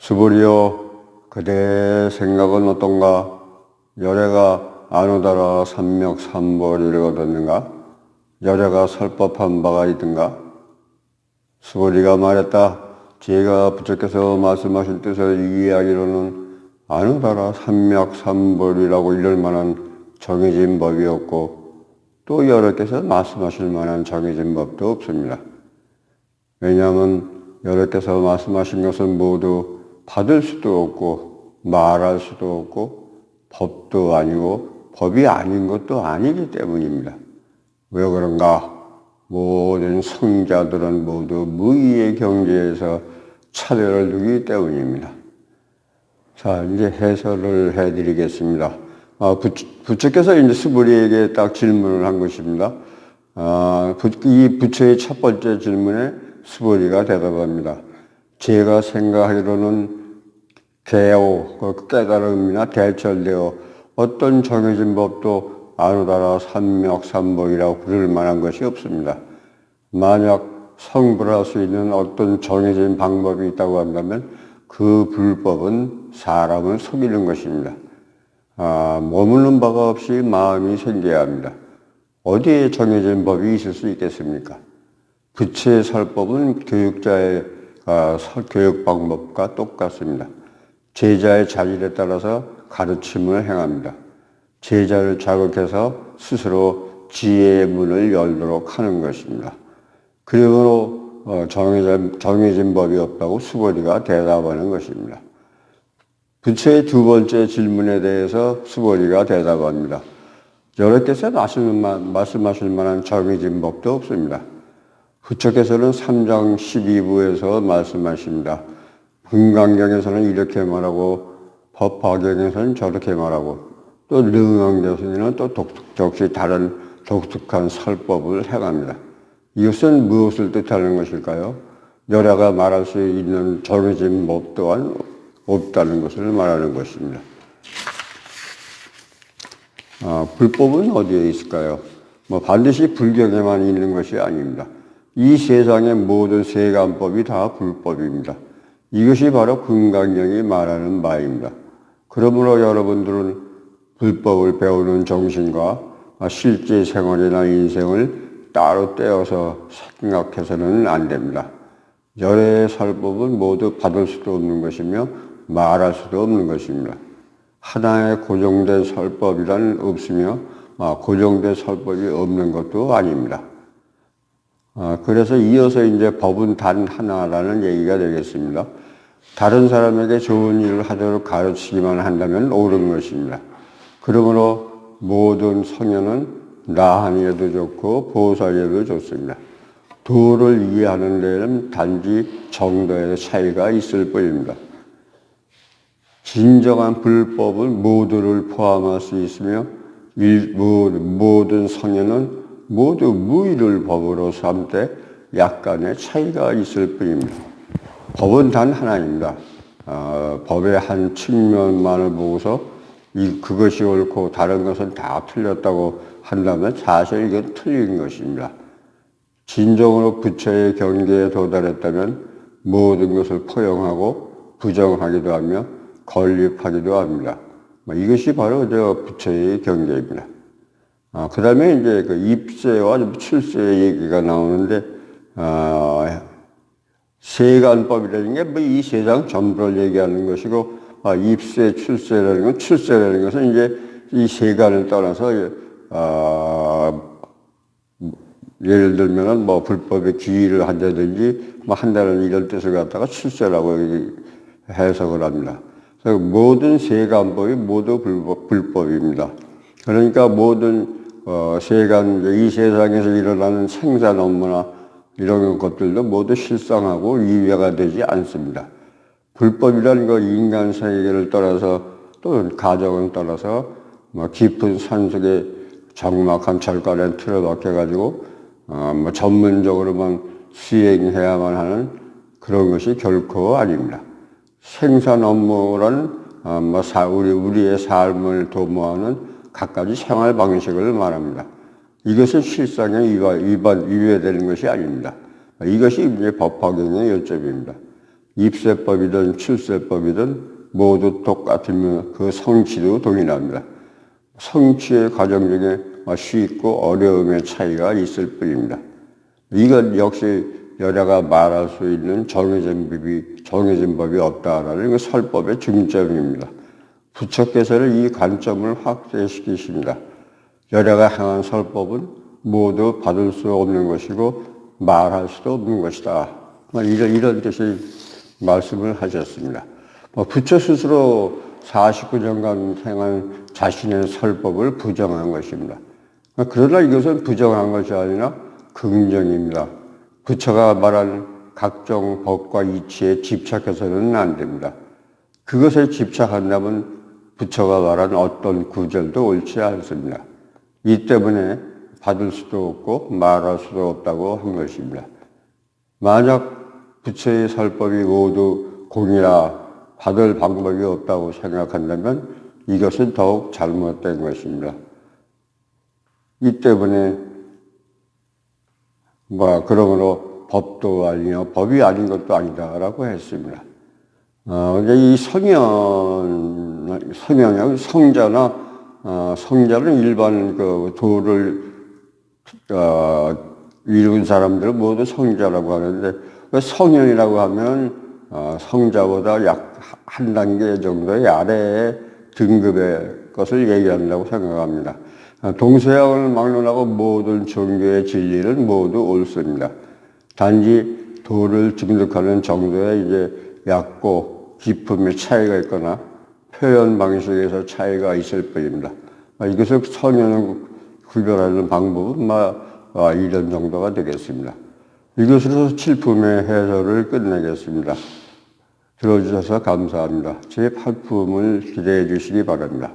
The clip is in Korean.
수보리여 그대의 생각은 어떤가? 열애가 안오더라 삼맥삼보리를 얻었는가? 열애가 설법한 바가 있든가? 수보리가 말했다. 제가 부처께서 말씀하신 뜻을 이해하기로는 안오더라 삼맥삼보리라고 이럴 만한 정해진 법이 없고 또 여러께서 말씀하실 만한 정해진 법도 없습니다. 왜냐하면 여러께서 말씀하신 것은 모두 받을 수도 없고 말할 수도 없고 법도 아니고 법이 아닌 것도 아니기 때문입니다. 왜 그런가? 모든 성자들은 모두 무의의 경지에서 차례를 두기 때문입니다. 자, 이제 해설을 해드리겠습니다. 부처께서 이제 수보리에게 딱 질문을 한 것입니다. 이 부처의 첫 번째 질문에 수보리가 대답합니다. 제가 생각하기로는 개오, 깨달음이나 대철되어 어떤 정해진 법도 안오더라 삼맥삼보리라고 부를 만한 것이 없습니다. 만약 성불할 수 있는 어떤 정해진 방법이 있다고 한다면 그 불법은 사람을 속이는 것입니다. 머무는 바가 없이 마음이 생겨야 합니다. 어디에 정해진 법이 있을 수 있겠습니까? 부처의 설법은 교육자의 교육 방법과 똑같습니다. 제자의 자질에 따라서 가르침을 행합니다. 제자를 자극해서 스스로 지혜의 문을 열도록 하는 것입니다. 그러므로 정해진 법이 없다고 수보리가 대답하는 것입니다. 부처의 두 번째 질문에 대해서 수보리가 대답합니다. 여러께서 말씀하실 만한 정해진 법도 없습니다. 부처께서는 3장 12부에서 말씀하십니다. 금강경에서는 이렇게 말하고 법화경에서는 저렇게 말하고 또 능왕대에서는 또 역시 다른 독특한 설법을 행합니다. 이것은 무엇을 뜻하는 것일까요? 여러가 말할 수 있는 정해진 법 또한 없다는 것을 말하는 것입니다. 불법은 어디에 있을까요? 반드시 불경에만 있는 것이 아닙니다. 이 세상의 모든 세간법이 다 불법입니다. 이것이 바로 금강경이 말하는 바입니다. 그러므로 여러분들은 불법을 배우는 정신과 실제 생활이나 인생을 따로 떼어서 생각해서는 안 됩니다. 열애의 설법은 모두 받을 수도 없는 것이며 말할 수도 없는 것입니다. 하나의 고정된 설법이란 없으며 고정된 설법이 없는 것도 아닙니다. 그래서 이어서 이제 법은 단 하나라는 얘기가 되겠습니다. 다른 사람에게 좋은 일을 하도록 가르치기만 한다면 옳은 것입니다. 그러므로 모든 성현은 나한이에도 좋고 보살에도 좋습니다. 도를 이해하는 데에는 단지 정도의 차이가 있을 뿐입니다. 진정한 불법은 모두를 포함할 수 있으며 모든 성현은 모두 무의를 법으로 삼되 약간의 차이가 있을 뿐입니다. 법은 단 하나입니다. 법의 한 측면만을 보고서 그것이 옳고 다른 것은 다 틀렸다고 한다면 사실 이건 틀린 것입니다. 진정으로 부처의 경계에 도달했다면 모든 것을 포용하고 부정하기도 하며 건립하기도 합니다. 이것이 바로 부처의 경계입니다. 그 다음에 이제 그 입세와 출세의 얘기가 나오는데, 세간법이라는 게 이 세상 전부를 얘기하는 것이고, 입세, 출세라는 것은 이제 이 세간을 떠나서, 예를 들면은 불법에 기의를 한다든지, 한다는 이런 뜻을 갖다가 출세라고 해석을 합니다. 그래서 모든 세간법이 모두 불법입니다. 그러니까 모든 이 세상에서 일어나는 생산 업무나 이런 것들도 모두 실상하고 위배가 되지 않습니다. 불법이라는 거 인간 세계를 떠나서 또 가정을 떠나서 깊은 산속에 적막한 절간에 틀어박혀가지고 전문적으로만 수행해야만 하는 그런 것이 결코 아닙니다. 생산 업무라는 우리의 삶을 도모하는 갖가지 생활 방식을 말합니다. 이것은 실상에 위배되는 것이 아닙니다. 이것이 이제 법화경의 요점입니다. 입세법이든 출세법이든 모두 똑같으면 그 성취도 동일합니다. 성취의 과정 중에 쉽고 어려움의 차이가 있을 뿐입니다. 이건 역시 여자가 말할 수 있는 정해진 법이 없다라는 그 설법의 중점입니다. 부처께서는 이 관점을 확대시키십니다. 여자가 향한 설법은 모두 받을 수 없는 것이고 말할 수도 없는 것이다. 이런 뜻의 말씀을 하셨습니다. 부처 스스로 49년간 행한 자신의 설법을 부정한 것입니다. 그러나 이것은 부정한 것이 아니라 긍정입니다. 부처가 말한 각종 법과 이치에 집착해서는 안 됩니다. 그것에 집착한다면 부처가 말한 어떤 구절도 옳지 않습니다. 이 때문에 받을 수도 없고 말할 수도 없다고 한 것입니다. 만약 부처의 설법이 모두 공이라 받을 방법이 없다고 생각한다면 이것은 더욱 잘못된 것입니다. 이 때문에 그러므로 법도 아니요 법이 아닌 것도 아니다라고 했습니다. 이 성현이 성자는 일반 그 도를 이룬 사람들은 모두 성자라고 하는데 성현이라고 하면 성자보다 약 한 단계 정도의 아래의 등급의 것을 얘기한다고 생각합니다. 동서양을 막론하고 모든 종교의 진리는 모두 옳습니다. 단지 도를 증득하는 정도의 이제 얕고 깊음의 차이가 있거나 표현 방식에서 차이가 있을 뿐입니다. 이것을 성현을 구별하는 방법은 이런 정도가 되겠습니다. 이것으로 칠품의 해설을 끝내겠습니다. 들어주셔서 감사합니다. 제 8품을 기대해 주시기 바랍니다.